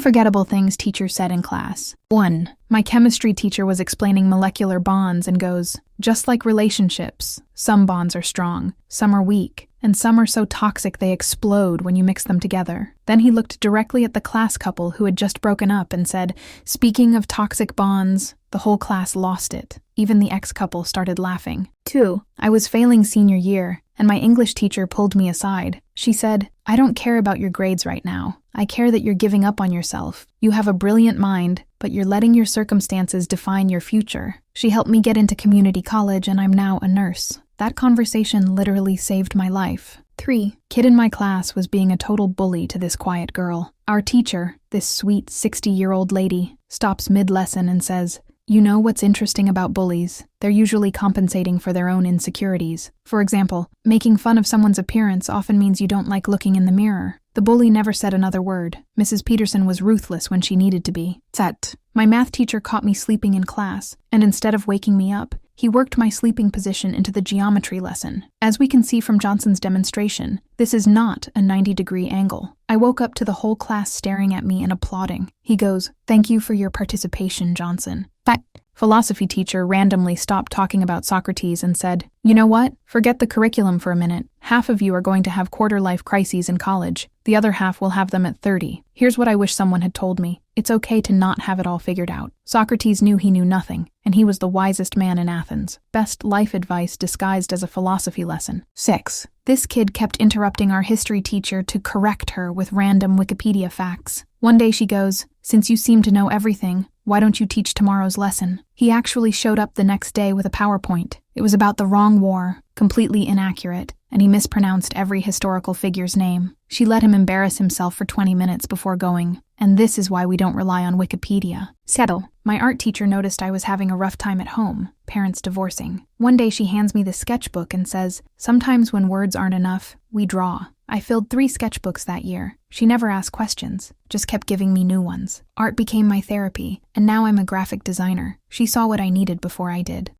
Unforgettable things teacher said in class. 1. My chemistry teacher was explaining molecular bonds and goes, just like relationships, some bonds are strong, some are weak, and some are so toxic they explode when you mix them together. Then he looked directly at the class couple who had just broken up and said, speaking of toxic bonds, the whole class lost it. Even the ex-couple started laughing. 2. I was failing senior year, and my English teacher pulled me aside. She said, I don't care about your grades right now. I care that you're giving up on yourself. You have a brilliant mind, but you're letting your circumstances define your future. She helped me get into community college, and I'm now a nurse. That conversation literally saved my life. 3. Kid in my class was being a total bully to this quiet girl. Our teacher, this sweet 60-year-old lady, stops mid-lesson and says, you know what's interesting about bullies? They're usually compensating for their own insecurities. For example, making fun of someone's appearance often means you don't like looking in the mirror. The bully never said another word. Mrs. Peterson was ruthless when she needed to be. Set. My math teacher caught me sleeping in class, and instead of waking me up, he worked my sleeping position into the geometry lesson. As we can see from Johnson's demonstration, this is not a 90-degree angle. I woke up to the whole class staring at me and applauding. He goes, thank you for your participation, Johnson. That philosophy teacher randomly stopped talking about Socrates and said, you know what? Forget the curriculum for a minute. Half of you are going to have quarter-life crises in college. The other half will have them at 30. Here's what I wish someone had told me. It's okay to not have it all figured out. Socrates knew he knew nothing, and he was the wisest man in Athens. Best life advice disguised as a philosophy lesson. 6. This kid kept interrupting our history teacher to correct her with random Wikipedia facts. One day she goes, since you seem to know everything, why don't you teach tomorrow's lesson? He actually showed up the next day with a PowerPoint. It was about the wrong war, completely inaccurate, and he mispronounced every historical figure's name. She let him embarrass himself for 20 minutes before going, and this is why we don't rely on Wikipedia. Settle. My art teacher noticed I was having a rough time at home, parents divorcing. One day she hands me the sketchbook and says, sometimes when words aren't enough, we draw. I filled 3 sketchbooks that year. She never asked questions, just kept giving me new ones. Art became my therapy, and now I'm a graphic designer. She saw what I needed before I did.